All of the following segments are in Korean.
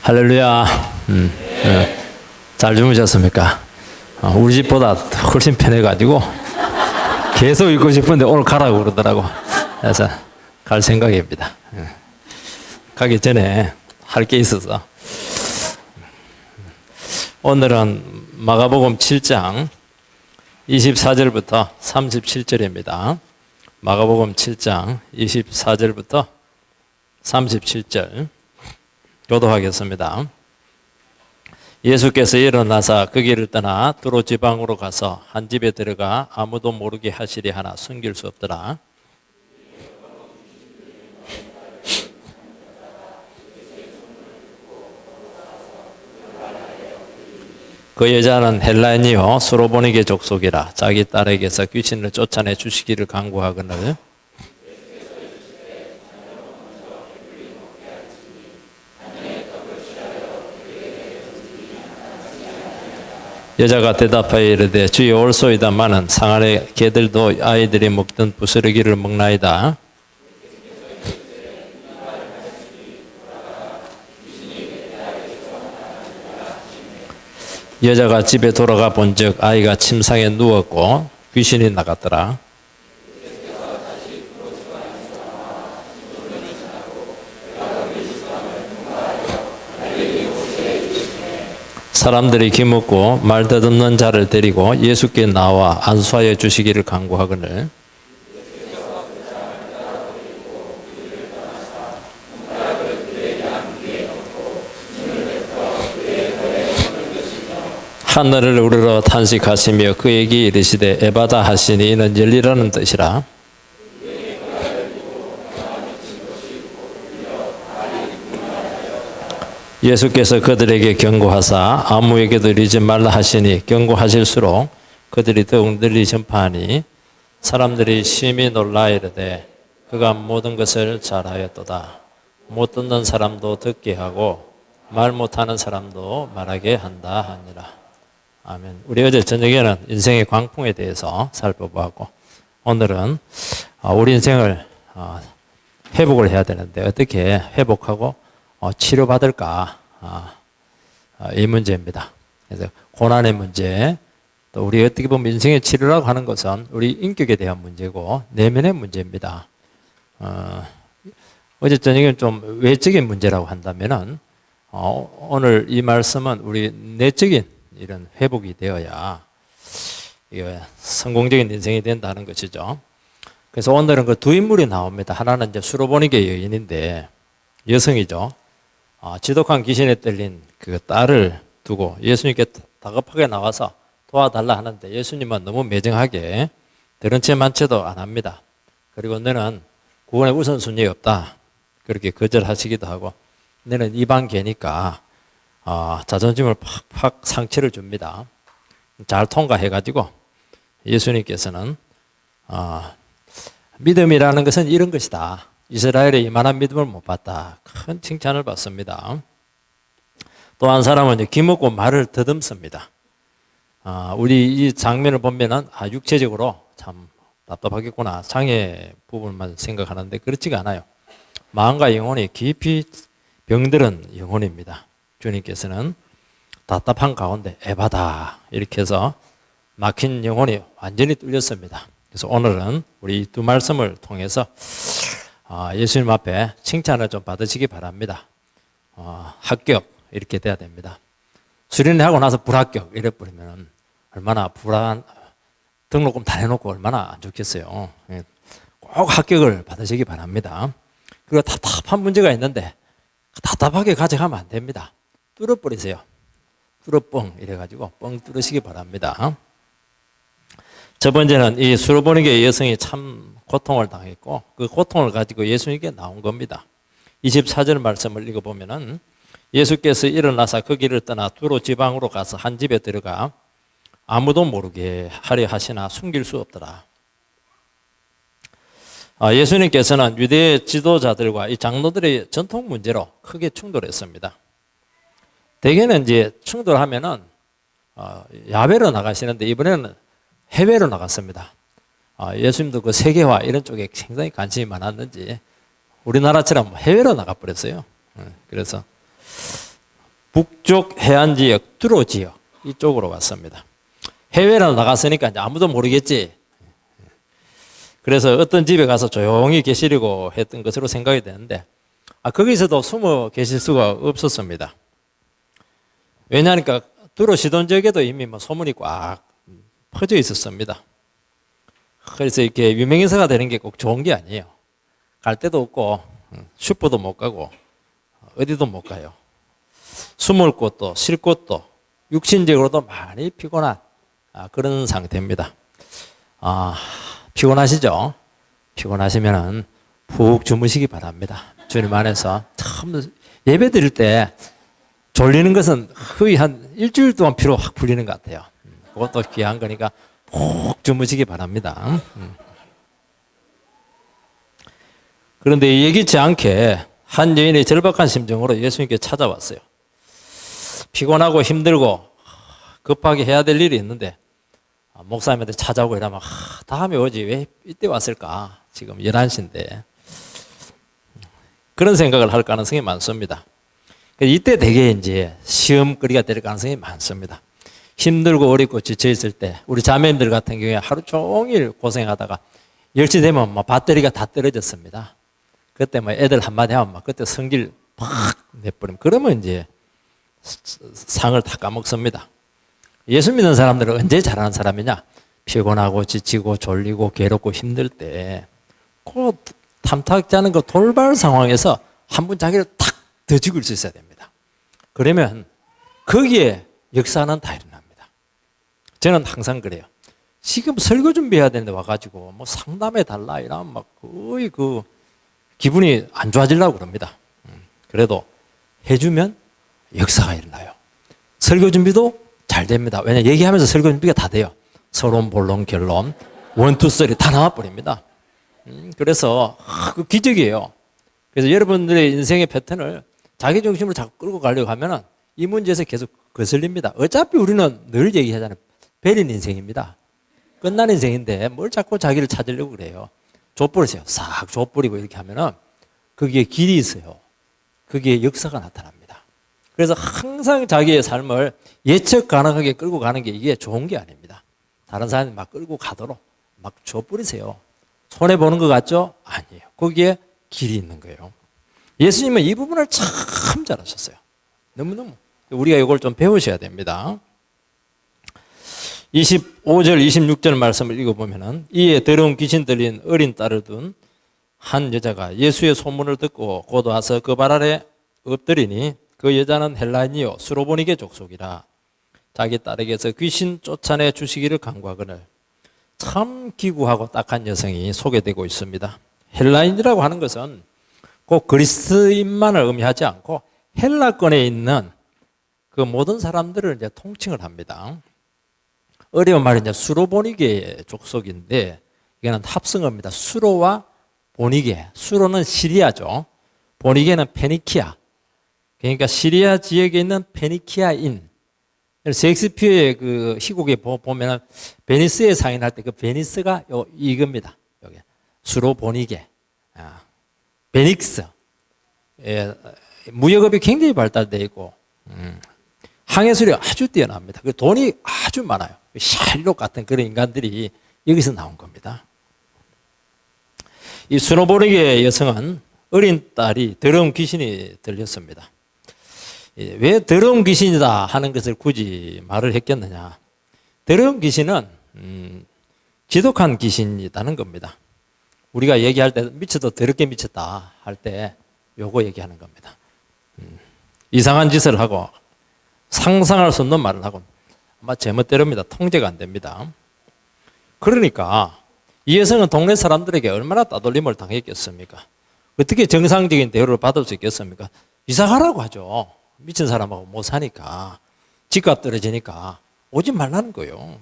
할렐루야. 잘 주무셨습니까? 우리 집보다 훨씬 편해가지고 계속 있고 싶은데 오늘 가라고 그러더라고. 그래서 갈 생각입니다. 가기 전에 할 게 있어서. 오늘은 마가복음 7장 24절부터 37절입니다. 마가복음 7장 24절부터 37절 교도하겠습니다. 예수께서 일어나사 그 길을 떠나 두로 지방으로 가서 한 집에 들어가 아무도 모르게 하시리 하나 숨길 수 없더라. 그 여자는 헬라인이요 수로보니게 족속이라 자기 딸에게서 귀신을 쫓아내 주시기를 간구하거늘 여자가 대답하여 이르되 주여 올소이다마는 상 안의 개들도 아이들이 먹던 부스러기를 먹나이다. 여자가 집에 돌아가 본즉 아이가 침상에 누웠고 귀신이 나갔더라. 사람들이 기묻고 말 더듬는 자를 데리고 예수께 나와 안수하여 주시기를 간구하거늘 하늘을 우러러 탄식하시며 그에게 이르시되 에바다 하시니 이는 열리라는 뜻이라. 예수께서 그들에게 경고하사 아무에게도 이르지 말라 하시니 경고하실수록 그들이 더욱 널리 전파하니 사람들이 심히 놀라 이르되 그가 모든 것을 잘하였도다. 못 듣는 사람도 듣게 하고 말 못하는 사람도 말하게 한다 하니라. 아멘. 우리 어제 저녁에는 인생의 광풍에 대해서 살펴보았고 오늘은 우리 인생을 회복을 해야 되는데 어떻게 회복하고 치료받을까? 이 문제입니다. 그래서 고난의 문제, 또 우리 어떻게 보면 인생의 치료라고 하는 것은 우리 인격에 대한 문제고 내면의 문제입니다. 어제 저녁에는 좀 외적인 문제라고 한다면은 오늘 이 말씀은 우리 내적인 이런 회복이 되어야 성공적인 인생이 된다는 것이죠. 그래서 오늘은 그 두 인물이 나옵니다. 하나는 이제 수로보니게 여인인데 여성이죠. 지독한 귀신에 떨린 그 딸을 두고 예수님께 다급하게 나와서 도와달라 하는데 예수님은 너무 매정하게 들은 채 만채도 안 합니다. 그리고 너는 구원의 우선순위가 없다. 그렇게 거절하시기도 하고 너는 이방계니까 자존심을 팍팍 상처를 줍니다. 잘 통과해가지고 예수님께서는 믿음이라는 것은 이런 것이다. 이스라엘에 이만한 믿음을 못 봤다. 큰 칭찬을 받습니다. 또 한 사람은 기먹고 말을 더듬습니다. 우리 이 장면을 보면은 육체적으로 참 답답하겠구나. 장애 부분만 생각하는데 그렇지가 않아요. 마음과 영혼이 깊이 병들은 영혼입니다. 주님께서는 답답한 가운데 에바다 이렇게 해서 막힌 영혼이 완전히 뚫렸습니다. 그래서 오늘은 우리 두 말씀을 통해서 예수님 앞에 칭찬을 좀 받으시기 바랍니다. 합격 이렇게 돼야 됩니다. 수련회하고 나서 불합격 이래 버리면 얼마나 불안, 등록금 다 해놓고 얼마나 안 좋겠어요. 꼭 합격을 받으시기 바랍니다. 그리고 답답한 문제가 있는데 답답하게 가져가면 안 됩니다. 뚫어버리세요. 뚫어뻥 이래가지고 뻥 뚫으시기 바랍니다. 첫 번째는 이 수로보니게 여성이 참 고통을 당했고 그 고통을 가지고 예수님께 나온 겁니다. 24절 말씀을 읽어보면은 예수께서 일어나사 그 길을 떠나 두로 지방으로 가서 한 집에 들어가 아무도 모르게 하려 하시나 숨길 수 없더라. 예수님께서는 유대 지도자들과 이 장로들의 전통 문제로 크게 충돌했습니다. 대개는 이제 충돌하면은 야외로 나가시는데 이번에는 해외로 나갔습니다. 예수님도 그 세계화 이런 쪽에 굉장히 관심이 많았는지 우리나라처럼 해외로 나가버렸어요. 그래서 북쪽 해안 지역, 두로 지역 이쪽으로 갔습니다. 해외로 나갔으니까 이제 아무도 모르겠지. 그래서 어떤 집에 가서 조용히 계시려고 했던 것으로 생각이 되는데 거기서도 숨어 계실 수가 없었습니다. 왜냐하니까 두로 시돈 지역에도 이미 뭐 소문이 꽉 퍼져 있었습니다. 그래서 이렇게 유명인사가 되는 게 꼭 좋은 게 아니에요. 갈 데도 없고 슈퍼도 못 가고 어디도 못 가요. 숨을 곳도 쉴 곳도 육신적으로도 많이 피곤한 그런 상태입니다. 피곤하시죠? 피곤하시면은 푹 주무시기 바랍니다. 주님 안에서 참 예배 드릴 때 졸리는 것은 거의 한 일주일 동안 피로 확 풀리는 것 같아요. 그것도 귀한 거니까 푹 주무시기 바랍니다. 그런데 예기치 않게 한 여인이 절박한 심정으로 예수님께 찾아왔어요. 피곤하고 힘들고 급하게 해야 될 일이 있는데 목사님한테 찾아오고 이러면 다음에 오지 왜 이때 왔을까? 지금 11시인데. 그런 생각을 할 가능성이 많습니다. 이때 되게 이제 시험거리가 될 가능성이 많습니다. 힘들고 어렵고 지쳐있을 때 우리 자매님들 같은 경우에 하루 종일 고생하다가 10시 되면 뭐 배터리가 다 떨어졌습니다. 그때 뭐 애들 한마디 하면 막 그때 성질 팍 내버리면 그러면 이제 상을 다 까먹습니다. 예수 믿는 사람들은 언제 잘하는 사람이냐? 피곤하고 지치고 졸리고 괴롭고 힘들 때 그 탐탁지 않은 그 돌발 상황에서 한 번 자기를 탁 더 죽일 수 있어야 됩니다. 그러면 거기에 역사는 다 일어납니다. 저는 항상 그래요. 지금 설교 준비해야 되는데 와가지고 뭐 상담해 달라 이러면 막 거의 그 기분이 안 좋아지려고 그럽니다. 그래도 해주면 역사가 일어나요. 설교 준비도 잘 됩니다. 왜냐 얘기하면서 설교 준비가 다 돼요. 서론, 본론, 결론, 1, 2, 3 다 나와버립니다. 그래서 그 기적이에요. 그래서 여러분들의 인생의 패턴을 자기 중심으로 자꾸 끌고 가려고 하면은 이 문제에서 계속 거슬립니다. 어차피 우리는 늘 얘기하잖아요. 베린 인생입니다. 끝난 인생인데 뭘 자꾸 자기를 찾으려고 그래요. 족버리세요. 싹 족버리고 이렇게 하면은 거기에 길이 있어요. 거기에 역사가 나타납니다. 그래서 항상 자기의 삶을 예측 가능하게 끌고 가는 게 이게 좋은 게 아닙니다. 다른 사람이 막 끌고 가도록 막 줘버리세요. 손해보는 것 같죠? 아니에요. 거기에 길이 있는 거예요. 예수님은 이 부분을 참 잘하셨어요. 너무너무. 우리가 이걸 좀 배우셔야 됩니다. 25절, 26절 말씀을 읽어보면은 이에 더러운 귀신 들린 어린 딸을 둔 한 여자가 예수의 소문을 듣고 곧 와서 그 발 아래 엎드리니 그 여자는 헬라인이요 수로보니게 족속이라 자기 딸에게서 귀신 쫓아내 주시기를 간구하거늘. 참 기구하고 딱한 여성이 소개되고 있습니다. 헬라인이라고 하는 것은 꼭 그리스인만을 의미하지 않고 헬라권에 있는 그 모든 사람들을 이제 통칭을 합니다. 어려운 말이 이제 수로보니게 족속인데 이거는 합성어입니다. 수로와 보니게. 수로는 시리아죠. 보니게는 페니키아. 그러니까 시리아 지역에 있는 페니키아인. 셰익스피어의 그 희곡에 보면은 베니스에 상인할 때 그 베니스가 이겁니다. 여기 수로 보니게, 베닉스. 무역업이 굉장히 발달되어 있고 항해술이 아주 뛰어납니다. 그 돈이 아주 많아요. 샬록 같은 그런 인간들이 여기서 나온 겁니다. 이 수로보니게 여성은 어린 딸이 더러운 귀신이 들렸습니다. 왜 더러운 귀신이다 하는 것을 굳이 말을 했겠느냐. 더러운 귀신은 지독한 귀신이라는 겁니다. 우리가 얘기할 때 미쳐도 더럽게 미쳤다 할 때 요거 얘기하는 겁니다. 이상한 짓을 하고 상상할 수 없는 말을 하고 아마 제멋대로입니다. 통제가 안 됩니다. 그러니까 이 여성은 동네 사람들에게 얼마나 따돌림을 당했겠습니까? 어떻게 정상적인 대우를 받을 수 있겠습니까? 이사 가라고 하죠. 미친 사람하고 못 사니까 집값 떨어지니까 오지 말라는 거예요.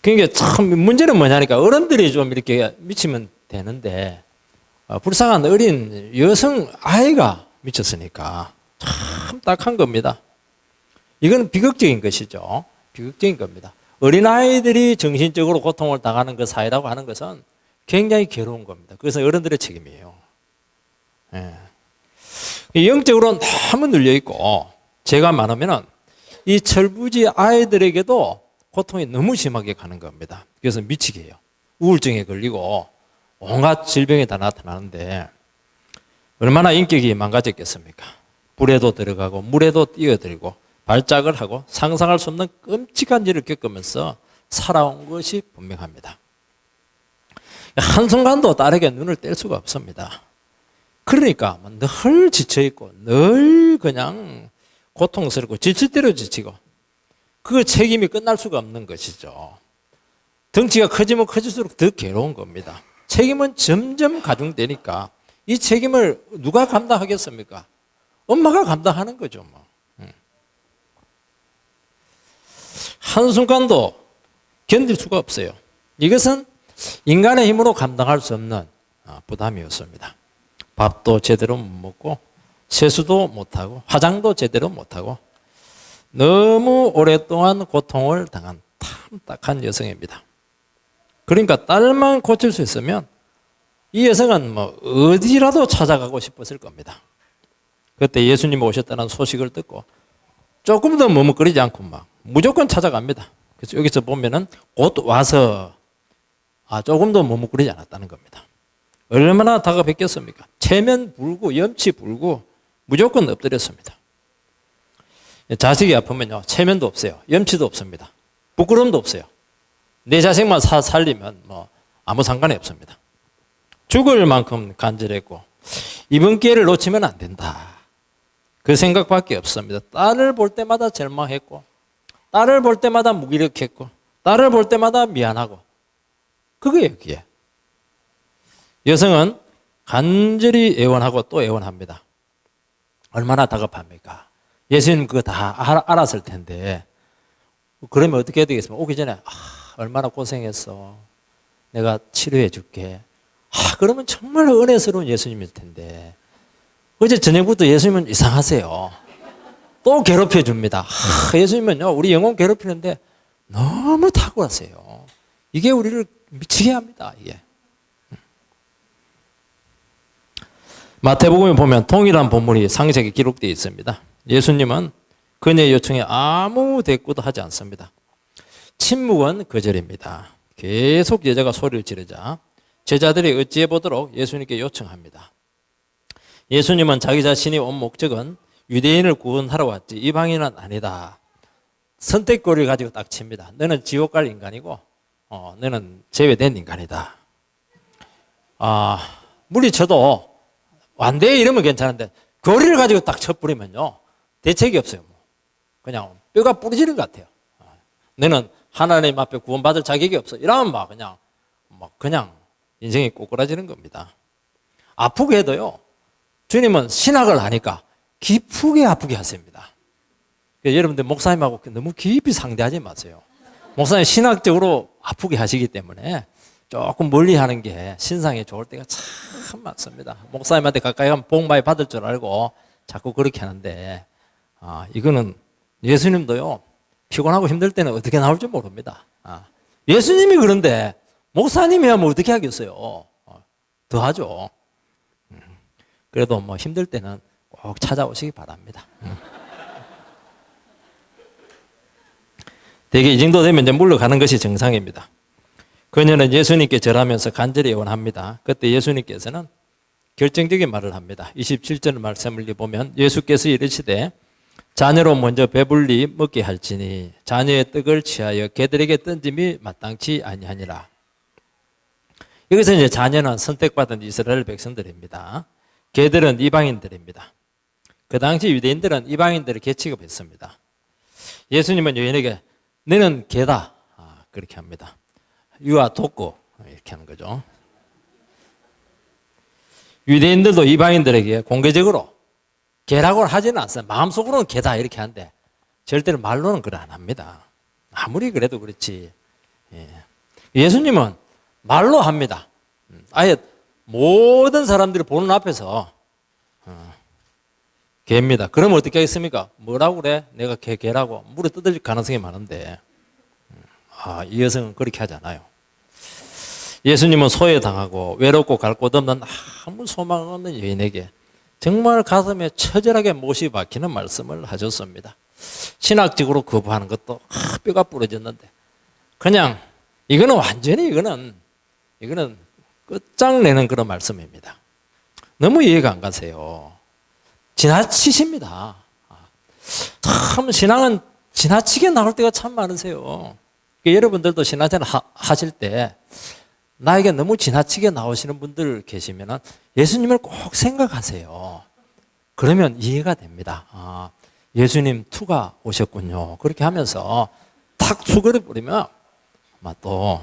그러니까 참 문제는 뭐냐니까 어른들이 좀 이렇게 미치면 되는데 불쌍한 어린 여성 아이가 미쳤으니까 참 딱한 겁니다. 이건 비극적인 것이죠. 비극적인 겁니다. 어린아이들이 정신적으로 고통을 당하는 그 사회라고 하는 것은 굉장히 괴로운 겁니다. 그래서 어른들의 책임이에요. 예. 영적으로 너무 눌려 있고 죄가 많으면은 이 철부지 아이들에게도 고통이 너무 심하게 가는 겁니다. 그래서 미치게 해요. 우울증에 걸리고 온갖 질병이 다 나타나는데 얼마나 인격이 망가졌겠습니까? 불에도 들어가고 물에도 뛰어들고 발작을 하고 상상할 수 없는 끔찍한 일을 겪으면서 살아온 것이 분명합니다. 한순간도 딸에게 눈을 뗄 수가 없습니다. 그러니까 늘 지쳐있고 늘 그냥 고통스럽고 지칠 대로 지치고 그 책임이 끝날 수가 없는 것이죠. 덩치가 커지면 커질수록 더 괴로운 겁니다. 책임은 점점 가중되니까 이 책임을 누가 감당하겠습니까? 엄마가 감당하는 거죠. 뭐. 한순간도 견딜 수가 없어요. 이것은 인간의 힘으로 감당할 수 없는 부담이었습니다. 밥도 제대로 못 먹고 세수도 못하고 화장도 제대로 못하고 너무 오랫동안 고통을 당한 탐탁한 여성입니다. 그러니까 딸만 고칠 수 있으면 이 여성은 뭐 어디라도 찾아가고 싶었을 겁니다. 그때 예수님 오셨다는 소식을 듣고 조금 더 머뭇거리지 않고 막 무조건 찾아갑니다. 그래서 여기서 보면은 곧 와서 조금도 머뭇거리지 않았다는 겁니다. 얼마나 다가뵙겠습니까? 체면 불고 염치 불고 무조건 엎드렸습니다. 자식이 아프면요 체면도 없어요. 염치도 없습니다. 부끄러움도 없어요. 내 자식만 살리면 뭐 아무 상관이 없습니다. 죽을 만큼 간절했고 이번 기회를 놓치면 안 된다. 그 생각밖에 없습니다. 딸을 볼 때마다 절망했고 딸을 볼 때마다 무기력했고 딸을 볼 때마다 미안하고 그거예요. 그게. 여성은 간절히 애원하고 또 애원합니다. 얼마나 다급합니까? 예수님 그거 다 알았을 텐데 그러면 어떻게 해야 되겠습니까? 오기 전에 얼마나 고생했어. 내가 치료해 줄게. 그러면 정말 은혜스러운 예수님일 텐데 어제 저녁부터 예수님은 이상하세요. 또 괴롭혀 줍니다. 예수님은요 우리 영혼 괴롭히는데 너무 탁월하세요. 이게 우리를 미치게 합니다. 이게. 마태복음에 보면 동일한 본문이 상세하게 기록되어 있습니다. 예수님은 그녀의 요청에 아무 대꾸도 하지 않습니다. 침묵은 거절입니다. 계속 여자가 소리를 지르자 제자들이 어찌해 보도록 예수님께 요청합니다. 예수님은 자기 자신이 온 목적은 유대인을 구원하러 왔지 이방인은 아니다. 선택권을 가지고 딱 칩니다. 너는 지옥 갈 인간이고 너는 제외된 인간이다. 물리쳐도 완대 이러면 괜찮은데 교리를 가지고 딱 쳐버리면요 대책이 없어요. 그냥 뼈가 부러지는 것 같아요. 너는 하나님 앞에 구원받을 자격이 없어. 이러면 그냥 인생이 꼬꾸라지는 겁니다. 아프게 해도요 주님은 신학을 하니까 기쁘게 아프게 하십니다. 여러분들 목사님하고 너무 깊이 상대하지 마세요. 목사님 신학적으로 아프게 하시기 때문에 조금 멀리 하는 게 신상에 좋을 때가 참 많습니다. 목사님한테 가까이 가면 복 많이 받을 줄 알고 자꾸 그렇게 하는데 이거는 예수님도요 피곤하고 힘들 때는 어떻게 나올지 모릅니다. 예수님이 그런데 목사님이 하면 어떻게 하겠어요? 더 하죠. 그래도 뭐 힘들 때는 꼭 찾아오시기 바랍니다. 대개 이 정도 되면 이제 물러가는 것이 정상입니다. 그녀는 예수님께 절하면서 간절히 애원합니다. 그때 예수님께서는 결정적인 말을 합니다. 27절 말씀을 보면 예수께서 이르시되 자녀로 먼저 배불리 먹게 할지니 자녀의 떡을 취하여 개들에게 던짐이 마땅치 아니하니라. 여기서 이제 자녀는 선택받은 이스라엘 백성들입니다. 개들은 이방인들입니다. 그 당시 유대인들은 이방인들을 개 취급했습니다. 예수님은 여인에게 너는 개다 그렇게 합니다. 유아 돕고 이렇게 하는 거죠. 유대인들도 이방인들에게 공개적으로 개라고는 하지는 않습니다. 마음속으로는 개다 이렇게 하는데 절대로 말로는 그래 안 합니다. 아무리 그래도 그렇지. 예수님은 말로 합니다. 아예 모든 사람들이 보는 앞에서 개입니다. 그러면 어떻게 하겠습니까? 뭐라고 그래? 내가 개라고 물에 뜯을 가능성이 많은데 이 여성은 그렇게 하지 않아요. 예수님은 소외당하고 외롭고 갈 곳 없는 아무 소망 없는 여인에게 정말 가슴에 처절하게 못이 박히는 말씀을 하셨습니다. 신학적으로 거부하는 것도 뼈가 부러졌는데 그냥 이거는 완전히 이거는 끝장내는 그런 말씀입니다. 너무 이해가 안 가세요. 지나치십니다. 참 신앙은 지나치게 나올 때가 참 많으세요. 여러분들도 신앙생활 하실 때 나에게 너무 지나치게 나오시는 분들 계시면 예수님을 꼭 생각하세요. 그러면 이해가 됩니다. 예수님 투가 오셨군요. 그렇게 하면서 탁 수그려 버리면 아마 또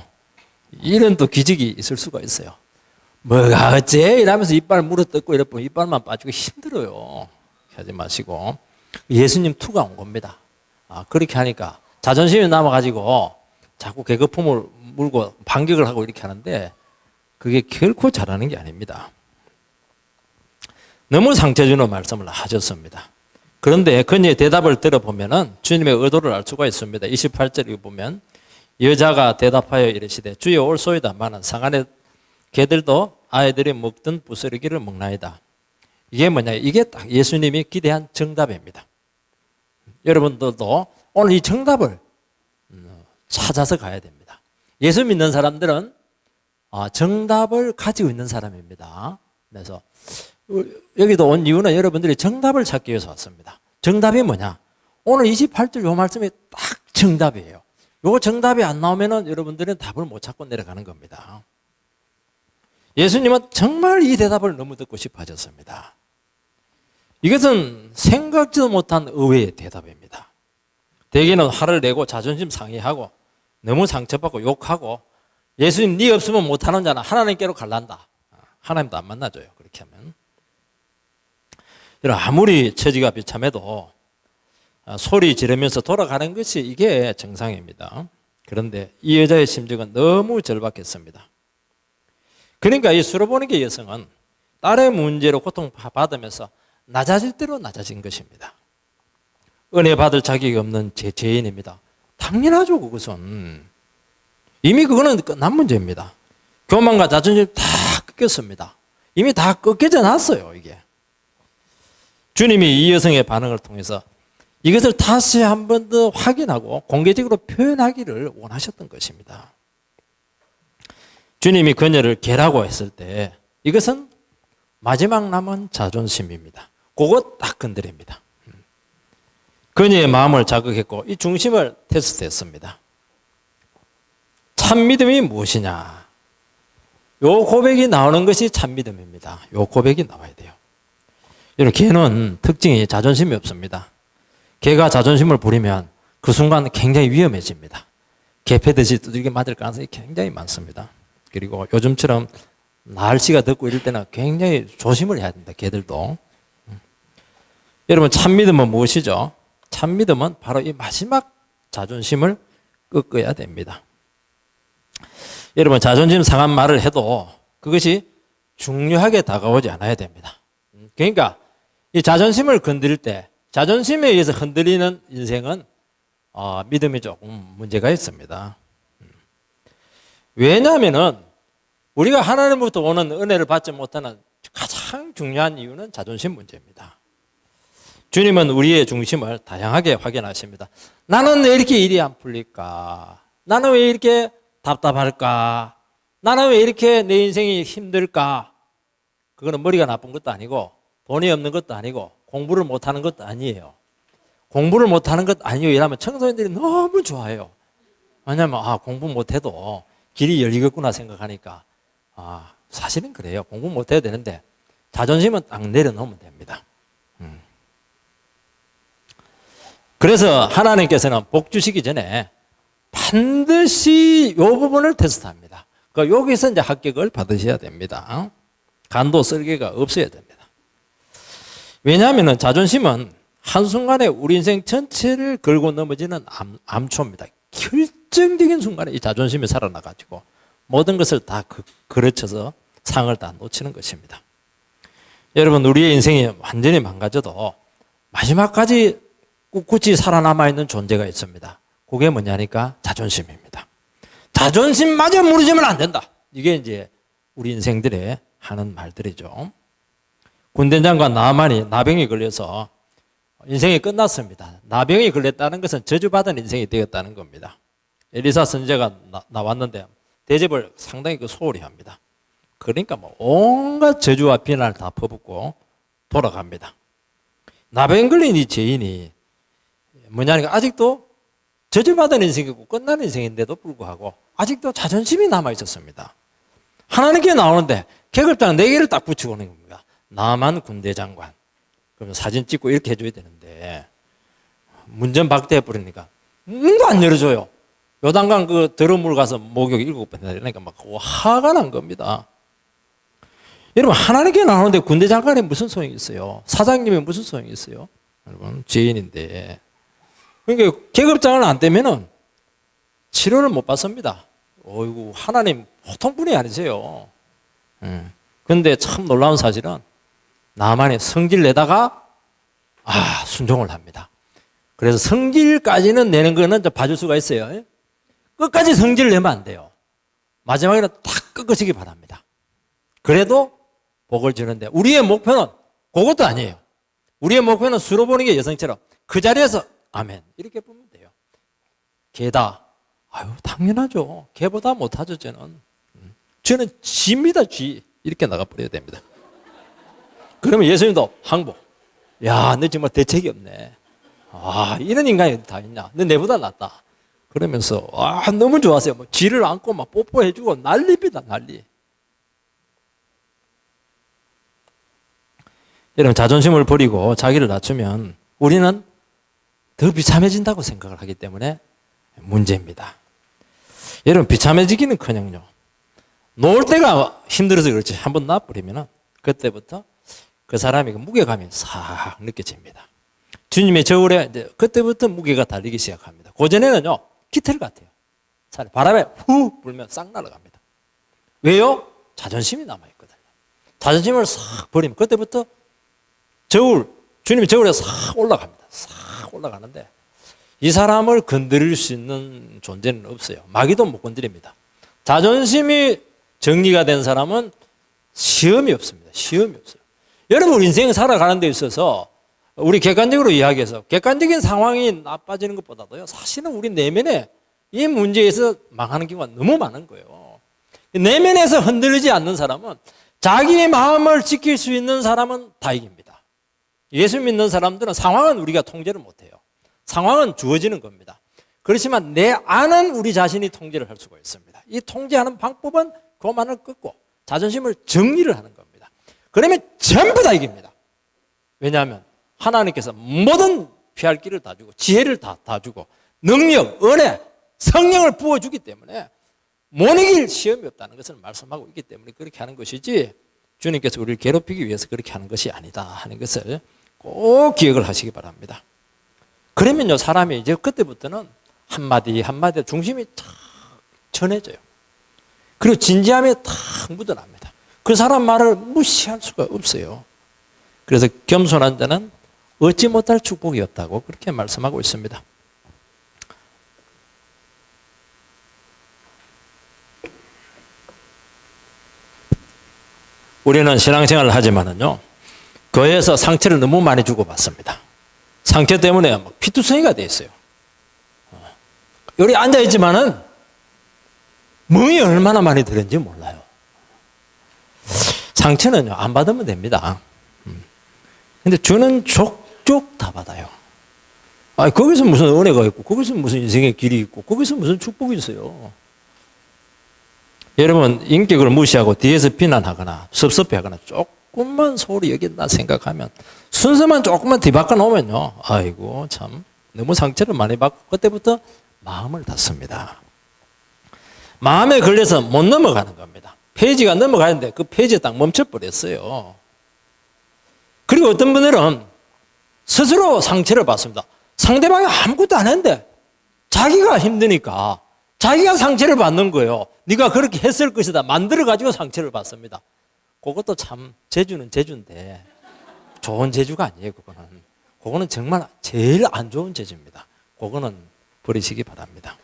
이런 또 기적이 있을 수가 있어요. 뭐가 어째 이러면서 이빨 물어뜯고 이러면 이빨만 빠지고 힘들어요. 하지 마시고 예수님 투가 온 겁니다. 그렇게 하니까 자존심이 남아가지고 자꾸 계급품을 물고 반격을 하고 이렇게 하는데 그게 결코 잘하는 게 아닙니다. 너무 상처 주는 말씀을 하셨습니다. 그런데 그녀의 대답을 들어보면 주님의 의도를 알 수가 있습니다. 28절에 보면 여자가 대답하여 이르시되 주여 올소이다마는 상안의 개들도 아이들이 먹던 부스러기를 먹나이다. 이게 뭐냐? 이게 딱 예수님이 기대한 정답입니다. 여러분들도 오늘 이 정답을 찾아서 가야 됩니다. 예수 믿는 사람들은 정답을 가지고 있는 사람입니다. 그래서 여기도 온 이유는 여러분들이 정답을 찾기 위해서 왔습니다. 정답이 뭐냐? 오늘 28절 요 말씀이 딱 정답이에요. 요 정답이 안 나오면은 여러분들은 답을 못 찾고 내려가는 겁니다. 예수님은 정말 이 대답을 너무 듣고 싶어 하셨습니다. 이것은 생각지도 못한 의외의 대답입니다. 대개는 화를 내고 자존심 상해하고 너무 상처받고 욕하고 예수님 네 없으면 못하는 자는 하나님께로 갈란다. 하나님도 안 만나줘요. 그렇게 하면. 아무리 처지가 비참해도 소리 지르면서 돌아가는 것이 이게 정상입니다. 그런데 이 여자의 심정은 너무 절박했습니다. 그러니까 이 수로보니게 여성은 딸의 문제로 고통받으면서 낮아질 대로 낮아진 것입니다. 은혜 받을 자격이 없는 죄인입니다. 당연하죠. 그것은 이미 그거는 끝난 문제입니다. 교만과 자존심 다 꺾였습니다. 이미 다 꺾여져 놨어요. 이게 주님이 이 여성의 반응을 통해서 이것을 다시 한 번 더 확인하고 공개적으로 표현하기를 원하셨던 것입니다. 주님이 그녀를 개라고 했을 때 이것은 마지막 남은 자존심입니다. 그거 딱 건드립니다. 그녀의 마음을 자극했고 이 중심을 테스트했습니다. 참 믿음이 무엇이냐? 요 고백이 나오는 것이 참 믿음입니다. 요 고백이 나와야 돼요. 여러분, 개는 특징이 자존심이 없습니다. 개가 자존심을 부리면 그 순간 굉장히 위험해집니다. 개 패듯이 두들겨 맞을 가능성이 굉장히 많습니다. 그리고 요즘처럼 날씨가 덥고 이럴 때는 굉장히 조심을 해야 됩니다. 개들도. 여러분, 참 믿음은 무엇이죠? 참 믿음은 바로 이 마지막 자존심을 꺾어야 됩니다. 여러분, 자존심 상한 말을 해도 그것이 중요하게 다가오지 않아야 됩니다. 그러니까 이 자존심을 건드릴 때 자존심에 의해서 흔들리는 인생은 믿음이 조금 문제가 있습니다. 왜냐하면은 우리가 하나님부터 오는 은혜를 받지 못하는 가장 중요한 이유는 자존심 문제입니다. 주님은 우리의 중심을 다양하게 확인하십니다. 나는 왜 이렇게 일이 안 풀릴까? 나는 왜 이렇게 답답할까? 나는 왜 이렇게 내 인생이 힘들까? 그거는 머리가 나쁜 것도 아니고 돈이 없는 것도 아니고 공부를 못하는 것도 아니에요. 공부를 못하는 것 아니에요. 이러면 청소년들이 너무 좋아해요. 왜냐하면 공부 못해도 길이 열리겠구나 생각하니까 사실은 그래요. 공부 못해야 되는데 자존심은 딱 내려놓으면 됩니다. 그래서 하나님께서는 복 주시기 전에 반드시 이 부분을 테스트합니다. 그러니까 여기서 이제 합격을 받으셔야 됩니다. 간도 썰개가 없어야 됩니다. 왜냐하면 자존심은 한순간에 우리 인생 전체를 걸고 넘어지는 암초입니다. 결정적인 순간에 이 자존심이 살아나가지고 모든 것을 다 그르쳐서 상을 다 놓치는 것입니다. 여러분, 우리의 인생이 완전히 망가져도 마지막까지 꿋꿋이 살아남아 있는 존재가 있습니다. 그게 뭐냐니까 자존심입니다. 자존심마저 무너지면 안 된다. 이게 이제 우리 인생들의 하는 말들이죠. 군대 장관 나만이 나병이 걸려서 인생이 끝났습니다. 나병이 걸렸다는 것은 저주받은 인생이 되었다는 겁니다. 엘리사 선지자가 나왔는데 대접을 상당히 소홀히 합니다. 그러니까 뭐 온갖 저주와 비난을 다 퍼붓고 돌아갑니다. 나병 걸린 이 죄인이 뭐냐니까 아직도 저주받은 인생이고 끝난 인생인데도 불구하고 아직도 자존심이 남아 있었습니다. 하나님께 나오는데 계급장 4개를 딱 붙이고 오는 겁니다. 나만 군대 장관. 그러면 사진 찍고 이렇게 해줘야 되는데 문전 박대해 버리니까 문도 안 열어줘요. 요단강 그 더러운 물 가서 목욕 7번 해야 되니까 막 화가 난 겁니다. 여러분 하나님께 나오는데 군대 장관이 무슨 소용이 있어요? 사장님이 무슨 소용이 있어요? 여러분 죄인인데. 그러니까 계급장을 안 떼면은 치료를 못 받습니다. 어이구 하나님 보통 분이 아니세요. 그런데 참 놀라운 사실은 나만이 성질 내다가 순종을 합니다. 그래서 성질까지는 내는 거는 봐줄 수가 있어요. 끝까지 성질 내면 안 돼요. 마지막에는 탁 꺾어지기 바랍니다. 그래도 복을 주는데 우리의 목표는 그것도 아니에요. 우리의 목표는 수로 보는 게 여성처럼 그 자리에서 아멘 이렇게 보면 돼요. 개다. 당연하죠. 개보다 못하죠 저는. 저는 쥐입니다 쥐. 이렇게 나가버려야 됩니다. 그러면 예수님도 항복. 야, 너 정말 대책이 없네. 이런 인간이 다 있냐. 너 내보다 낫다. 그러면서 너무 좋았어요. 뭐 쥐를 안고 막 뽀뽀해주고 난리입니다 난리. 여러분 자존심을 버리고 자기를 낮추면 우리는 더 비참해진다고 생각을 하기 때문에 문제입니다. 여러분 비참해지기는커녕요. 놓을 때가 힘들어서 그렇지 한번 놔버리면 그때부터 그 사람이 무게감이 싹 느껴집니다. 주님의 저울에 이제 그때부터 무게가 달리기 시작합니다. 그전에는요 깃털 같아요. 바람에 후 불면 싹 날아갑니다. 왜요? 자존심이 남아있거든요. 자존심을 싹 버리면 그때부터 주님의 저울에 싹 올라갑니다. 싹 올라가는데 이 사람을 건드릴 수 있는 존재는 없어요. 마귀도 못 건드립니다. 자존심이 정리가 된 사람은 시험이 없습니다. 시험이 없어요. 여러분 인생 살아가는 데 있어서 우리 객관적으로 이야기해서 객관적인 상황이 나빠지는 것보다도요 사실은 우리 내면에 이 문제에서 망하는 경우가 너무 많은 거예요. 내면에서 흔들리지 않는 사람은 자기의 마음을 지킬 수 있는 사람은 다행입니다. 예수 믿는 사람들은 상황은 우리가 통제를 못해요. 상황은 주어지는 겁니다. 그렇지만 내 안은 우리 자신이 통제를 할 수가 있습니다. 이 통제하는 방법은 그만을 끊고 자존심을 정리를 하는 겁니다. 그러면 전부 다 이깁니다. 왜냐하면 하나님께서 모든 피할 길을 다 주고 지혜를 다 주고 능력, 은혜, 성령을 부어주기 때문에 못 이길 시험이 없다는 것을 말씀하고 있기 때문에 그렇게 하는 것이지 주님께서 우리를 괴롭히기 위해서 그렇게 하는 것이 아니다 하는 것을 꼭 기억을 하시기 바랍니다. 그러면요 사람이 이제 그때부터는 한마디 한마디 중심이 탁 전해져요. 그리고 진지함이 탁 묻어납니다. 그 사람 말을 무시할 수가 없어요. 그래서 겸손한 자는 얻지 못할 축복이 없다고 그렇게 말씀하고 있습니다. 우리는 신앙생활을 하지만은요 교회에서 상처를 너무 많이 주고받습니다. 상처 때문에 막 피투성이가 돼 있어요. 여기 앉아 있지만은 멍이 얼마나 많이 들었는지 몰라요. 상처는요 안 받으면 됩니다. 근데 주는 족족 다 받아요. 거기서 무슨 은혜가 있고 거기서 무슨 인생의 길이 있고 거기서 무슨 축복이 있어요. 여러분 인격을 무시하고 뒤에서 비난하거나 섭섭해하거나 조금만 소홀히 여긴다 생각하면 순서만 조금만 뒤바꿔 놓으면요 아이고 참 너무 상처를 많이 받고 그때부터 마음을 닫습니다. 마음에 걸려서 못 넘어가는 겁니다. 페이지가 넘어가는데 그 페이지에 딱 멈춰버렸어요. 그리고 어떤 분들은 스스로 상처를 받습니다. 상대방이 아무것도 안 했는데 자기가 힘드니까 자기가 상처를 받는 거예요. 네가 그렇게 했을 것이다 만들어가지고 상처를 받습니다. 그것도 참 재주는 재주인데 좋은 재주가 아니에요. 그거는 정말 제일 안 좋은 재주입니다. 그거는 버리시기 바랍니다.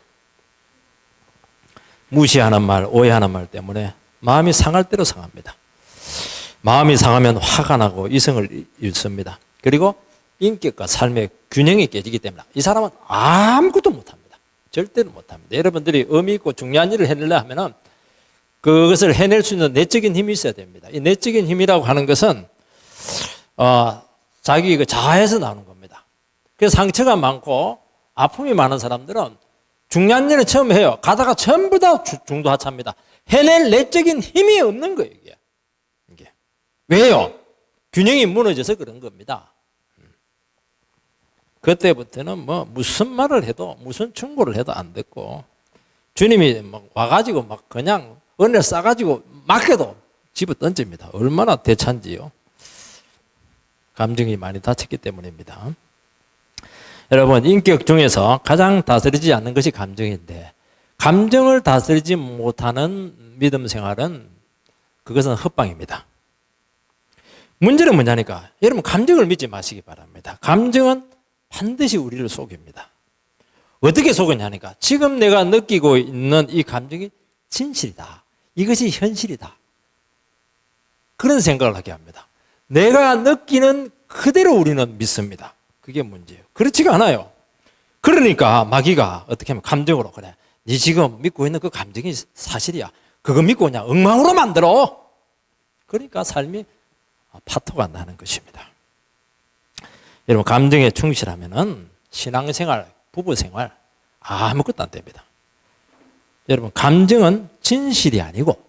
무시하는 말, 오해하는 말 때문에 마음이 상할 대로 상합니다. 마음이 상하면 화가 나고 이성을 잃습니다. 그리고 인격과 삶의 균형이 깨지기 때문에 이 사람은 아무것도 못합니다. 절대로 못합니다. 여러분들이 의미 있고 중요한 일을 해내려 하면은 그것을 해낼 수 있는 내적인 힘이 있어야 됩니다. 이 내적인 힘이라고 하는 것은 자기 그 자아에서 나오는 겁니다. 그래서 상처가 많고 아픔이 많은 사람들은 중요한 일을 처음 해요. 가다가 전부 다 중도하차입니다. 해낼 내적인 힘이 없는 거예요, 이게. 왜요? 균형이 무너져서 그런 겁니다. 그때부터는 뭐 무슨 말을 해도 무슨 충고를 해도 안 됐고 주님이 막 와가지고 막 그냥 은혜를 싸가지고 맡겨도 집어 던집니다. 얼마나 대찬지요. 감정이 많이 다쳤기 때문입니다. 여러분, 인격 중에서 가장 다스리지 않는 것이 감정인데 감정을 다스리지 못하는 믿음 생활은 그것은 헛방입니다. 문제는 뭐냐니까 여러분 감정을 믿지 마시기 바랍니다. 감정은 반드시 우리를 속입니다. 어떻게 속이냐니까 지금 내가 느끼고 있는 이 감정이 진실이다. 이것이 현실이다. 그런 생각을 하게 합니다. 내가 느끼는 그대로 우리는 믿습니다. 그게 문제예요. 그렇지가 않아요. 그러니까 마귀가 어떻게 하면 감정으로 그래. 네 지금 믿고 있는 그 감정이 사실이야. 그거 믿고 그냥 엉망으로 만들어. 그러니까 삶이 파토가 나는 것입니다. 여러분 감정에 충실하면은 신앙생활, 부부생활 아무것도 안 됩니다. 여러분 감정은 진실이 아니고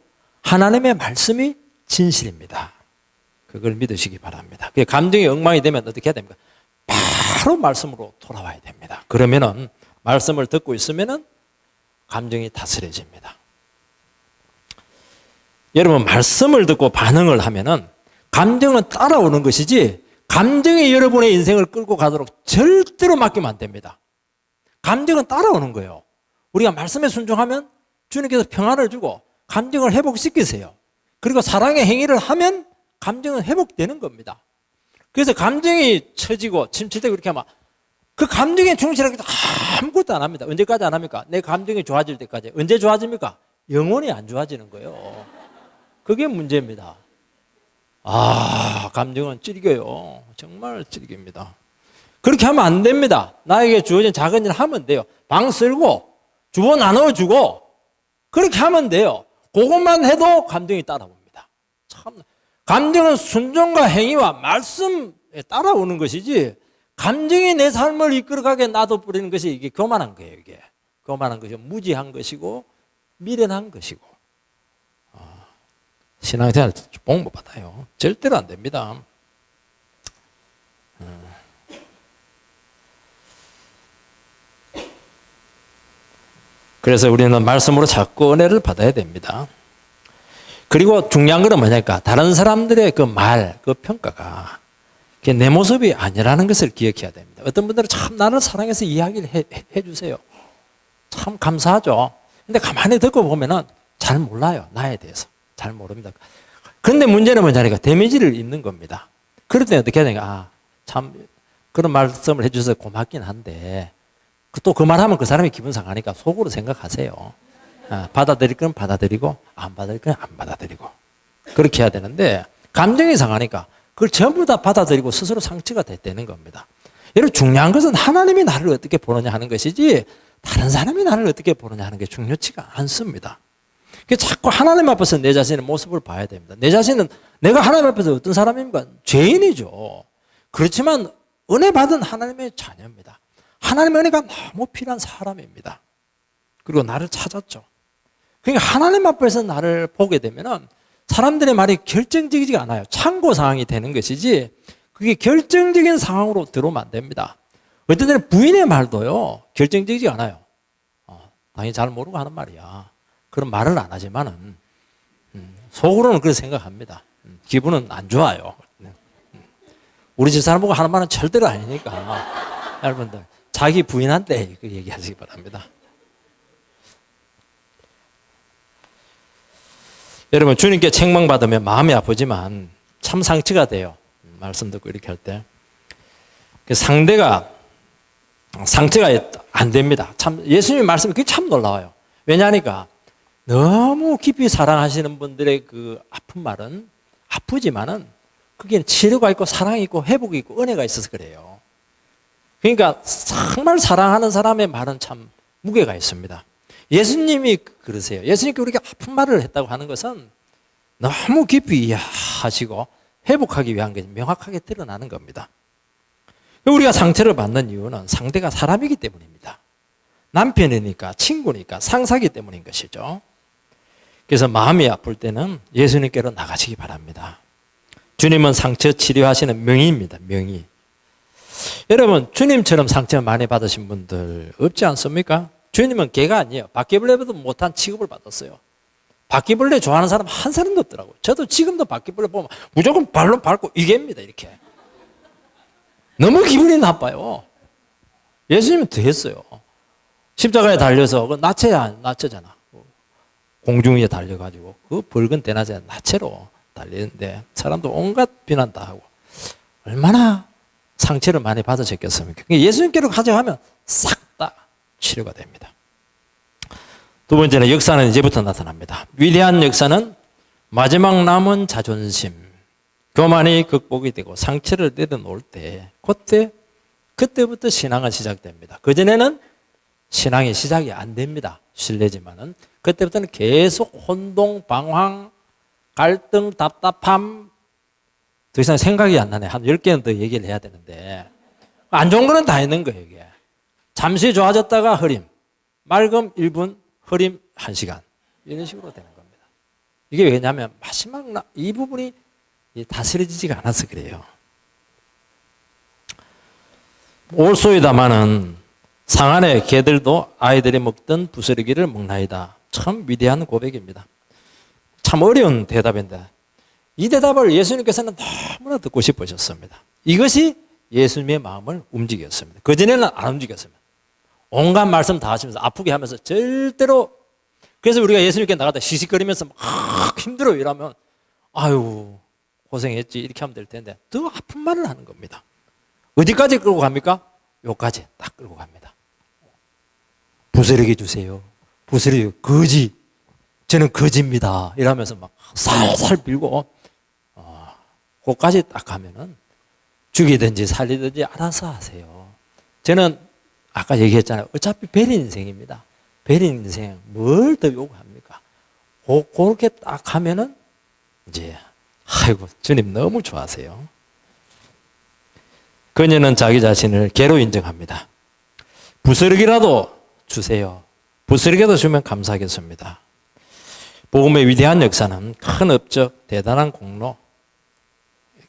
하나님의 말씀이 진실입니다. 그걸 믿으시기 바랍니다. 감정이 엉망이 되면 어떻게 해야 됩니까? 바로 말씀으로 돌아와야 됩니다. 그러면은 말씀을 듣고 있으면은 감정이 다스려집니다. 여러분 말씀을 듣고 반응을 하면은 감정은 따라오는 것이지 감정이 여러분의 인생을 끌고 가도록 절대로 맡기면 안 됩니다. 감정은 따라오는 거예요. 우리가 말씀에 순종하면 주님께서 평안을 주고 감정을 회복시키세요. 그리고 사랑의 행위를 하면 감정은 회복되는 겁니다. 그래서 감정이 처지고 침체되고 이렇게 하면 그 감정에 충실하게 아무것도 안 합니다. 언제까지 안 합니까? 내 감정이 좋아질 때까지. 언제 좋아집니까? 영원히 안 좋아지는 거예요. 그게 문제입니다. 감정은 찔겨요. 정말 찔깁니다. 그렇게 하면 안 됩니다. 나에게 주어진 작은 일 하면 돼요. 방 쓸고 주워 나눠주고 그렇게 하면 돼요. 그것만 해도 감정이 따라옵니다. 참 감정은 순종과 행위와 말씀에 따라오는 것이지 감정이 내 삶을 이끌어가게 놔둬버리는 것이 이게 교만한 거예요. 이게 교만한 것이 무지한 것이고 미련한 것이고 신앙생활 복 못 받아요. 절대로 안 됩니다. 그래서 우리는 말씀으로 자꾸 은혜를 받아야 됩니다. 그리고 중요한 것은 뭐냐니까 다른 사람들의 그 말, 그 평가가 내 모습이 아니라는 것을 기억해야 됩니다. 어떤 분들은 참 나를 사랑해서 이야기를 해주세요. 참 감사하죠. 근데 가만히 듣고 보면은 잘 몰라요. 나에 대해서. 잘 모릅니다. 그런데 문제는 뭐냐니까 데미지를 입는 겁니다. 그럴 때 어떻게 해야 되니까 참 그런 말씀을 해주셔서 고맙긴 한데 또 그 말하면 그 사람이 기분 상하니까 속으로 생각하세요. 받아들일 건 받아들이고 안 받아들일 건 안 받아들이고 그렇게 해야 되는데 감정이 상하니까 그걸 전부 다 받아들이고 스스로 상처가 됐다는 겁니다. 여러분 중요한 것은 하나님이 나를 어떻게 보느냐 하는 것이지 다른 사람이 나를 어떻게 보느냐 하는 게 중요치가 않습니다. 자꾸 하나님 앞에서 내 자신의 모습을 봐야 됩니다. 내 자신은 내가 하나님 앞에서 어떤 사람입니까? 죄인이죠. 그렇지만 은혜 받은 하나님의 자녀입니다. 하나님의 은혜가 너무 필요한 사람입니다. 그리고 나를 찾았죠. 그러니까 하나님 앞에서 나를 보게 되면 사람들의 말이 결정적이지 않아요. 참고 사항이 되는 것이지 그게 결정적인 상황으로 들어오면 안 됩니다. 어떤 때는 부인의 말도요 결정적이지 않아요. 당연히 잘 모르고 하는 말이야. 그런 말을 안 하지만은 속으로는 그렇게 생각합니다. 기분은 안 좋아요. 우리 집사람 보고 하는 말은 절대로 아니니까 여러분들 자기 부인한테 그 얘기하시기 바랍니다. 여러분 주님께 책망받으면 마음이 아프지만 참 상처가 돼요. 말씀 듣고 이렇게 할 때 상대가 상처가 안 됩니다. 참 예수님의 말씀이 그게 참 놀라워요. 왜냐하니까 너무 깊이 사랑하시는 분들의 그 아픈 말은 아프지만은 거기에는 치료가 있고 사랑이 있고 회복이 있고 은혜가 있어서 그래요. 그러니까 정말 사랑하는 사람의 말은 참 무게가 있습니다. 예수님이 그러세요. 예수님께 우리가 아픈 말을 했다고 하는 것은 너무 깊이 이해하시고 회복하기 위한 것이 명확하게 드러나는 겁니다. 우리가 상처를 받는 이유는 상대가 사람이기 때문입니다. 남편이니까, 친구니까, 상사기 때문인 것이죠. 그래서 마음이 아플 때는 예수님께로 나가시기 바랍니다. 주님은 상처 치료하시는 명의입니다. 명의. 여러분, 주님처럼 상처 많이 받으신 분들 없지 않습니까? 주님은 개가 아니에요. 바퀴벌레보다 못한 취급을 받았어요. 바퀴벌레 좋아하는 사람 한 사람도 없더라고요. 저도 지금도 바퀴벌레 보면 무조건 발로 밟고 이깁니다. 이렇게. 너무 기분이 나빠요. 예수님은 더 했어요. 십자가에 달려서, 그 나체잖아. 공중 위에 달려가지고, 그 붉은 대낮에 나체로 달리는데, 사람도 온갖 비난 다 하고, 얼마나 상처를 많이 받으셨겠습니까? 예수님께로 가져가면 싹 다 치료가 됩니다. 두 번째는 역사는 이제부터 나타납니다. 위대한 역사는 마지막 남은 자존심, 교만이 극복이 되고 상처를 내려놓을 때, 그때부터 신앙은 시작됩니다. 그전에는 신앙이 시작이 안 됩니다. 실례지만은. 그때부터는 계속 혼동, 방황, 갈등, 답답함, 더 이상 생각이 안 나네. 한 10개는 더 얘기를 해야 되는데. 안 좋은 거는 다 있는 거예요, 이게. 잠시 좋아졌다가 흐림. 맑음 1분, 흐림 1시간. 이런 식으로 되는 겁니다. 이게 왜냐하면 마지막 이 부분이 다스려지지가 않아서 그래요. 올소이다마는 상안에 개들도 아이들이 먹던 부스러기를 먹나이다. 참 위대한 고백입니다. 참 어려운 대답인데 이 대답을 예수님께서는 너무나 듣고 싶으셨습니다. 이것이 예수님의 마음을 움직였습니다. 그전에는 안 움직였습니다. 온갖 말씀 다 하시면서 아프게 하면서 절대로. 그래서 우리가 예수님께 나가다 시시거리면서 막 힘들어 이러면 아유 고생했지 이렇게 하면 될 텐데 더 아픈 말을 하는 겁니다. 어디까지 끌고 갑니까? 여기까지 딱 끌고 갑니다. 부스러기 주세요. 부스러기 거지. 저는 거지입니다. 이러면서 막 살살 빌고 거기까지 딱 가면은 죽이든지 살리든지 알아서 하세요. 저는 아까 얘기했잖아요. 어차피 베린 인생입니다. 베린 인생 뭘 더 요구합니까? 그렇게 딱 하면은 이제 아이고 주님 너무 좋아하세요. 그녀는 자기 자신을 개로 인정합니다. 부스러기라도 주세요. 부스러기라도 주면 감사하겠습니다. 복음의 위대한 역사는 큰 업적, 대단한 공로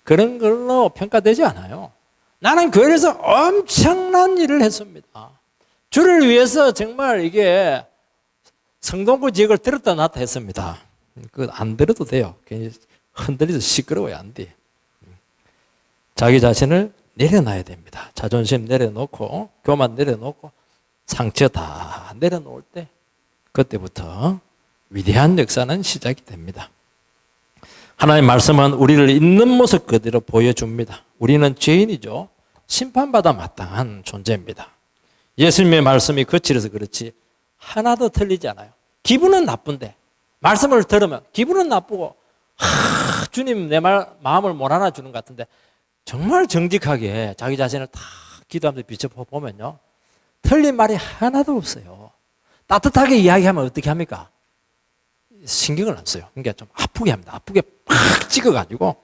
그런 걸로 평가되지 않아요. 나는 교회에서 엄청난 일을 했습니다. 주를 위해서 정말 이게 성동구 지역을 들었다 놨다 했습니다. 그거 안 들어도 돼요. 괜히 흔들려서 시끄러워야 안 돼. 자기 자신을 내려놔야 됩니다. 자존심 내려놓고 교만 내려놓고 상처 다 내려놓을 때 그때부터 위대한 역사는 시작이 됩니다. 하나님의 말씀은 우리를 있는 모습 그대로 보여줍니다. 우리는 죄인이죠. 심판받아 마땅한 존재입니다. 예수님의 말씀이 거칠어서 그렇지 하나도 틀리지 않아요. 기분은 나쁜데 말씀을 들으면 기분은 나쁘고 주님 내 마음을 못 알아주는 것 같은데 정말 정직하게 자기 자신을 다 기도하면서 비춰보면요. 틀린 말이 하나도 없어요. 따뜻하게 이야기하면 어떻게 합니까? 신경을 안 써요. 그러니까 좀 아프게 합니다. 아프게 팍 찍어가지고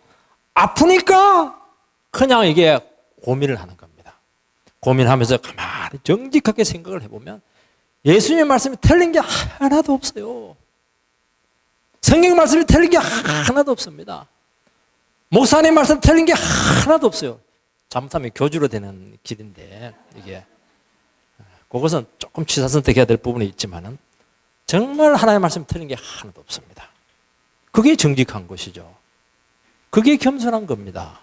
아프니까 그냥 이게 고민을 하는 겁니다. 고민하면서 가만히 정직하게 생각을 해보면 예수님의 말씀이 틀린 게 하나도 없어요. 성경 말씀이 틀린 게 하나도 없습니다. 목사님 말씀 틀린 게 하나도 없어요. 잘못하면 교주로 되는 길인데 이게 그것은 조금 취사선택해야 될 부분이 있지만은 정말 하나님의 말씀 틀린 게 하나도 없습니다. 그게 정직한 것이죠. 그게 겸손한 겁니다.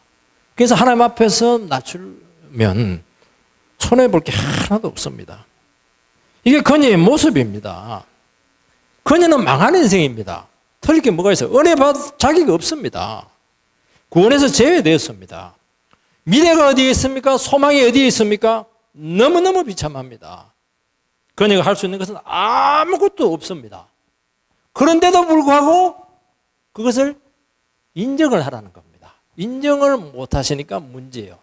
그래서 하나님 앞에서 낮추면 손해볼 게 하나도 없습니다. 이게 그녀의 모습입니다. 그녀는 망한 인생입니다. 틀릴 게 뭐가 있어요? 은혜 받을 자격이 없습니다. 구원에서 제외되었습니다. 미래가 어디에 있습니까? 소망이 어디에 있습니까? 너무너무 비참합니다. 그녀가 할 수 있는 것은 아무것도 없습니다. 그런데도 불구하고 그것을 인정을 하라는 겁니다. 인정을 못 하시니까 문제예요.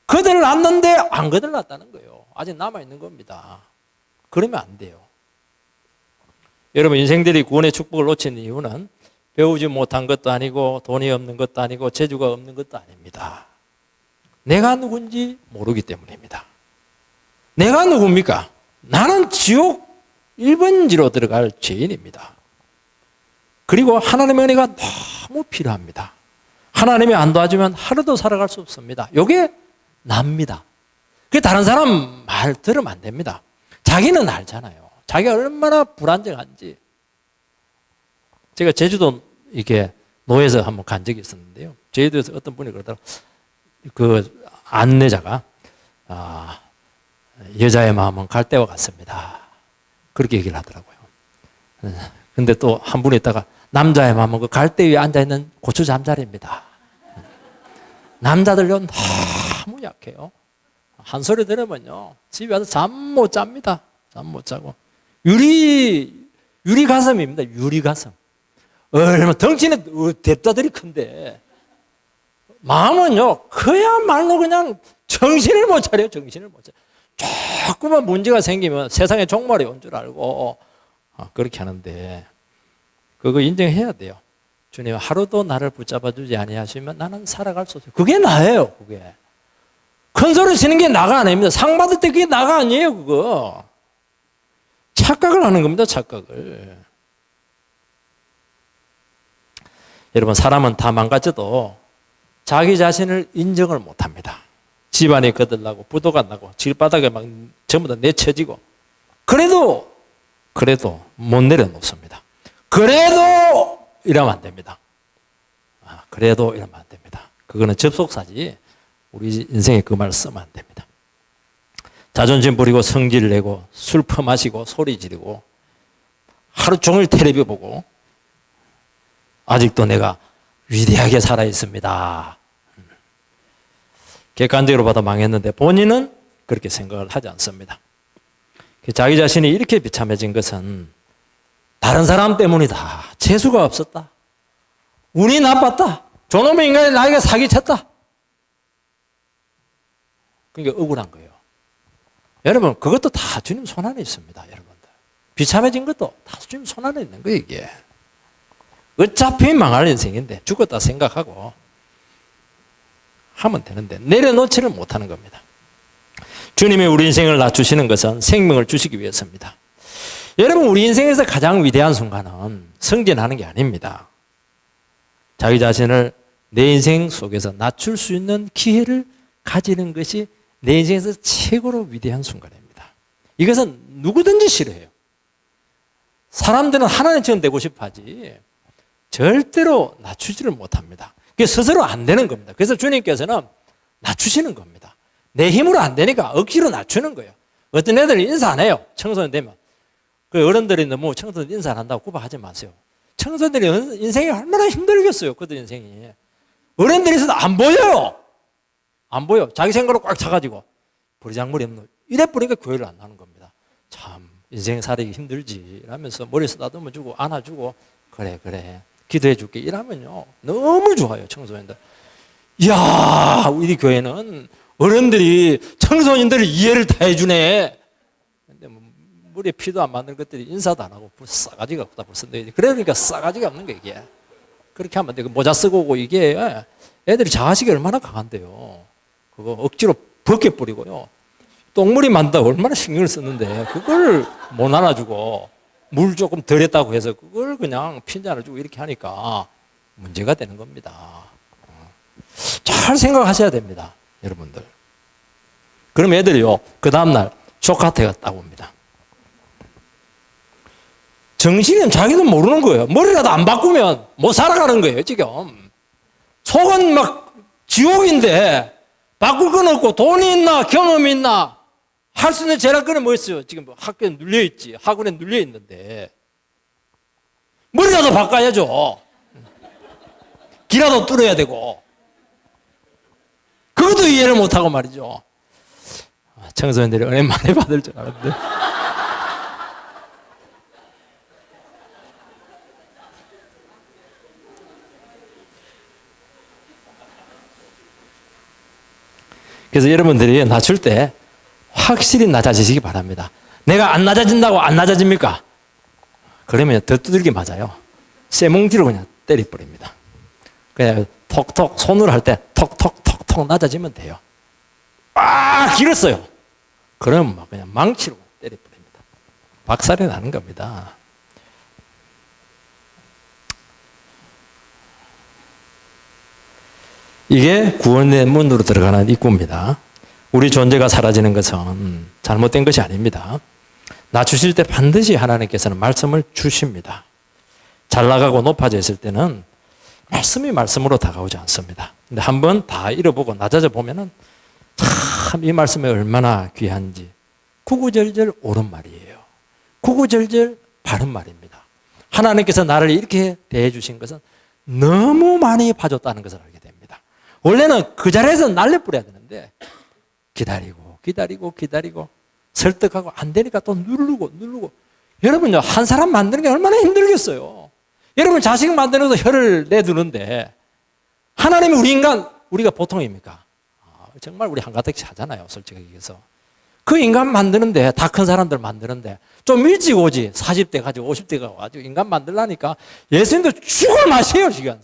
거들났는데 안 거들났다는 거예요. 아직 남아있는 겁니다. 그러면 안 돼요. 여러분, 인생들이 구원의 축복을 놓친 이유는 배우지 못한 것도 아니고 돈이 없는 것도 아니고 재주가 없는 것도 아닙니다. 내가 누군지 모르기 때문입니다. 내가 누굽니까? 나는 지옥 1번지로 들어갈 죄인입니다. 그리고 하나님의 은혜가 너무 필요합니다. 하나님이 안 도와주면 하루도 살아갈 수 없습니다. 이게 납니다. 그 다른 사람 말 들으면 안 됩니다. 자기는 알잖아요. 자기가 얼마나 불안정한지. 제가 제주도 이렇게 노예에서 한번 간 적이 있었는데요. 제주도에서 어떤 분이 그러더라고요. 그 안내자가 여자의 마음은 갈대와 같습니다. 그렇게 얘기를 하더라고요. 근데 또 한 분이 있다가 남자의 마음은 그 갈대 위에 앉아있는 고추 잠자리입니다. 남자들요 너무 약해요. 한 소리 들으면요 집에 와서 잠 못 잡니다. 잠 못 자고 유리 가슴입니다. 유리 가슴. 얼마 덩치는 대따들이 큰데 마음은요 그야말로 그냥 정신을 못 차려요. 정신을 못 차려. 조금만 문제가 생기면 세상에 종말이 온 줄 알고 그렇게 하는데 그거 인정해야 돼요. 주님 하루도 나를 붙잡아 주지 아니하시면 나는 살아갈 수 없어요. 그게 나예요. 그게 큰 소리 치는 게 나가 아닙니다. 상 받을 때 그게 나가 아니에요. 그거 착각을 하는 겁니다. 착각을. 여러분 사람은 다 망가져도 자기 자신을 인정을 못합니다. 집안이 거들나고 부도가 나고 길바닥에 막 전부 다 내쳐지고 그래도 못 내려놓습니다. 그래도 이러면 안 됩니다. 그래도 이러면 안 됩니다. 그거는 접속사지 우리 인생에 그 말 쓰면 안 됩니다. 자존심 부리고 성질 내고 술 퍼마시고 소리 지르고 하루 종일 텔레비 보고 아직도 내가 위대하게 살아있습니다. 객관적으로 봐도 망했는데 본인은 그렇게 생각을 하지 않습니다. 자기 자신이 이렇게 비참해진 것은 다른 사람 때문이다. 재수가 없었다. 운이 나빴다. 저놈의 인간이 나에게 사기쳤다. 그러니까 억울한 거예요. 여러분 그것도 다 주님 손 안에 있습니다. 여러분들 비참해진 것도 다 주님 손 안에 있는 거예요. 이게 어차피 망할 인생인데 죽었다 생각하고 하면 되는데 내려놓지를 못하는 겁니다. 주님이 우리 인생을 낮추시는 것은 생명을 주시기 위해서입니다. 여러분 우리 인생에서 가장 위대한 순간은 승진하는 게 아닙니다. 자기 자신을 내 인생 속에서 낮출 수 있는 기회를 가지는 것이 내 인생에서 최고로 위대한 순간입니다. 이것은 누구든지 싫어해요. 사람들은 하나님처럼 되고 싶어 하지 절대로 낮추지를 못합니다. 그게 스스로 안 되는 겁니다. 그래서 주님께서는 낮추시는 겁니다. 내 힘으로 안 되니까 억지로 낮추는 거예요. 어떤 애들이 인사 안 해요. 청소년 되면. 그 어른들이 너무 청소년 인사 안 한다고 구박하지 마세요. 청소년들이 인생이 얼마나 힘들겠어요. 그들 인생이. 어른들이 있어도 안 보여요. 안 보여. 자기 생각으로 꽉 차가지고 버리장머리 없는 이래 보니까 교회를 안 나는 겁니다. 참 인생 살기 힘들지 이러면서 머리 쓰다듬어 주고 안아주고 그래 기도해 줄게 이러면요 너무 좋아요. 청소년들. 이야 우리 교회는 어른들이 청소년들을 이해를 다 해주네. 근데 뭐 머리에 피도 안 맞는 것들이 인사도 안 하고 싸가지가 없다 벌써. 그러니까 싸가지가 없는 거예요 이게. 그렇게 하면 안 돼. 모자 쓰고 오고 이게 애들이 자아식이 얼마나 강한데요. 그거 억지로 벗겨버리고요. 똥물이 만다고 얼마나 신경을 썼는데 그걸 못 안아주고 물 조금 덜 했다고 해서 그걸 그냥 핀잔을 주고 이렇게 하니까 문제가 되는 겁니다. 잘 생각하셔야 됩니다. 여러분들. 그럼 애들이요 그 다음날 조카한테 갔다고 옵니다. 정신은 자기는 모르는 거예요. 머리라도 안 바꾸면 못 살아가는 거예요 지금. 속은 막 지옥인데 바꿀 건 없고 돈이 있나 경험이 있나 할 수 있는 재량권이 뭐 있어요. 지금 학교에 눌려있지. 학원에 눌려있는데 머리라도 바꿔야죠. 기라도 뚫어야 되고 그것도 이해를 못하고 말이죠. 청소년들이 은혜 많이 받을 줄 알았는데 그래서 여러분들이 낮출 때 확실히 낮아지시기 바랍니다. 내가 안 낮아진다고 안 낮아집니까? 그러면 더 두들겨 맞아요. 쇠뭉티로 그냥 때려버립니다. 그냥 톡톡 손으로 할 때 톡톡톡톡 낮아지면 돼요. 길었어요. 그러면 막 그냥 망치로 때려버립니다. 박살이 나는 겁니다. 이게 구원의 문으로 들어가는 입구입니다. 우리 존재가 사라지는 것은 잘못된 것이 아닙니다. 낮추실 때 반드시 하나님께서는 말씀을 주십니다. 잘 나가고 높아져 있을 때는 말씀이 말씀으로 다가오지 않습니다. 근데 한번 다 잃어보고 낮아져 보면은 참 이 말씀이 얼마나 귀한지 구구절절 옳은 말이에요. 구구절절 바른 말입니다. 하나님께서 나를 이렇게 대해 주신 것은 너무 많이 봐줬다는 것을 알게 됩니다. 원래는 그 자리에서 날려버려야 되는데 기다리고 설득하고 안 되니까 또 누르고 여러분요, 한 사람 만드는 게 얼마나 힘들겠어요. 여러분 자식 만드는 것도 혀를 내두는데 하나님이 우리가 보통입니까? 정말 우리 한가득씩 하잖아요, 솔직하게 얘기해서. 그 인간 만드는데, 다 큰 사람들 만드는데 좀 일찍 오지. 40대 가지고 50대가 가지고 인간 만들라니까 예수님도 죽을 맛이에요, 시간.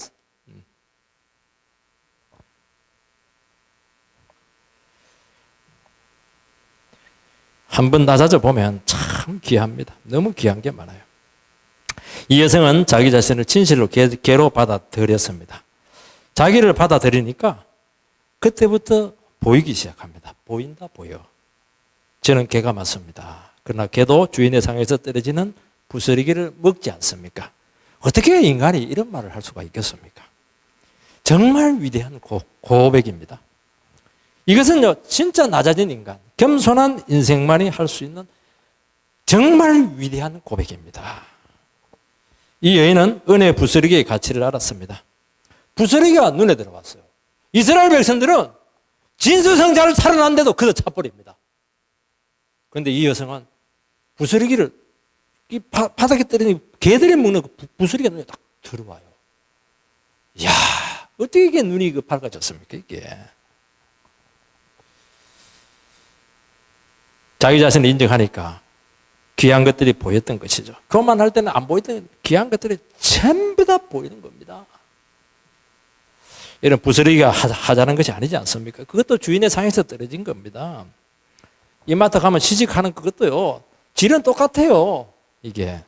한번 낮아져 보면 참 귀합니다. 너무 귀한 게 많아요. 이 여성은 자기 자신을 진실로 개로 받아들였습니다. 자기를 받아들이니까 그때부터 보이기 시작합니다. 보인다, 보여. 저는 개가 맞습니다. 그러나 개도 주인의 상에서 떨어지는 부스러기를 먹지 않습니까? 어떻게 인간이 이런 말을 할 수가 있겠습니까? 정말 위대한 고백입니다. 이것은요, 진짜 낮아진 인간, 겸손한 인생만이 할 수 있는 정말 위대한 고백입니다. 이 여인은 은혜의 부스러기의 가치를 알았습니다. 부스러기가 눈에 들어왔어요. 이스라엘 백성들은 진수성자를 살아났는데도 그저 차버립니다. 그런데 이 여성은 부스러기를 이 바닥에 떨어진 개들이 먹는 그 부스러기가 눈에 딱 들어와요. 이야, 어떻게 이게 눈이 밝아졌습니까, 이게? 자기 자신을 인정하니까 귀한 것들이 보였던 것이죠. 그것만 할 때는 안 보이던 귀한 것들이 전부 다 보이는 겁니다. 이런 부스러기가 하자는 것이 아니지 않습니까? 그것도 주인의 상에서 떨어진 겁니다. 이마트 가면 시식하는 그것도요, 질은 똑같아요. 이게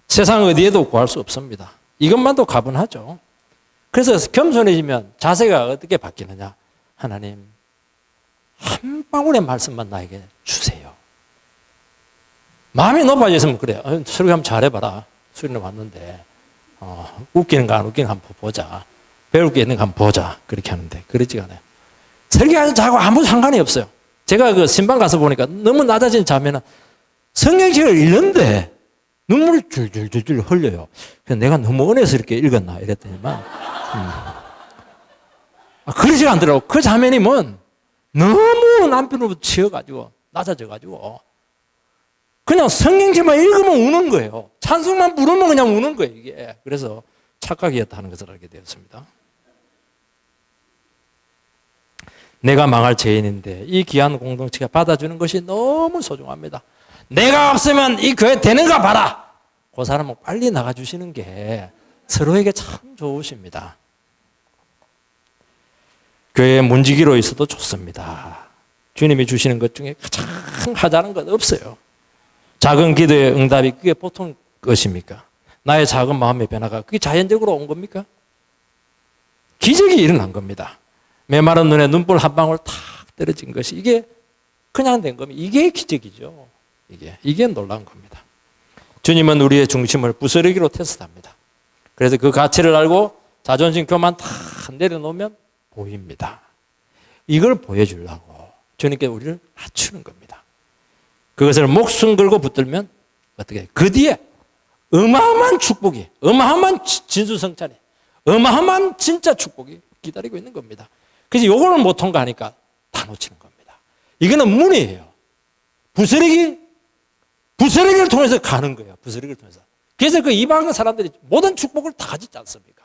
세상 어디에도 구할 수 없습니다. 이것만도 가분하죠. 그래서 겸손해지면 자세가 어떻게 바뀌느냐? 하나님, 한 방울의 말씀만 나에게 주세요. 마음이 높아져 있으면 그래요. 설교 한번 잘해봐라. 수련회 왔는데 웃기는가 안 웃기는가 한번 보자. 배울 게 있는가 한번 보자. 그렇게 하는데 그러지가 않아요. 설교하는 자하고 아무 상관이 없어요. 제가 그 신방 가서 보니까 너무 낮아진 자매는 성경책을 읽는데 눈물이 줄줄줄줄 흘려요. 그래서 내가 너무 은혜스럽게 읽었나 이랬더니만 그러지가 않더라고. 그 자매님은 너무 남편으로부터 치여가지고 낮아져가지고 그냥 성경책만 읽으면 우는 거예요. 찬송만 부르면 그냥 우는 거예요, 이게. 그래서 착각이었다는 것을 알게 되었습니다. 내가 망할 죄인인데 이 귀한 공동체가 받아주는 것이 너무 소중합니다. 내가 없으면 이 교회 되는가 봐라. 그 사람은 빨리 나가주시는 게 서로에게 참 좋으십니다. 교회에 문지기로 있어도 좋습니다. 주님이 주시는 것 중에 가장 하자는 것 없어요. 작은 기도의 응답이 그게 보통 것입니까? 나의 작은 마음의 변화가 그게 자연적으로 온 겁니까? 기적이 일어난 겁니다. 메마른 눈에 눈물 한 방울 탁 떨어진 것이 이게 그냥 된 겁니다. 이게 기적이죠. 이게 놀라운 겁니다. 주님은 우리의 중심을 부스러기로 테스트합니다. 그래서 그 가치를 알고 자존심 교만 다 내려놓으면 보입니다. 이걸 보여주려고 주님께 우리를 낮추는 겁니다. 그것을 목숨 걸고 붙들면 어떻게 해요? 그 뒤에 어마어마한 축복이, 어마어마한 진수성찬이, 어마어마한 진짜 축복이 기다리고 있는 겁니다. 그래서 요거를 못 통과하니까 다 놓치는 겁니다. 이거는 문이에요. 부스러기를 통해서 가는 거예요. 부스러기를 통해서. 그래서 그 이방 사람들이 모든 축복을 다 가지지 않습니까?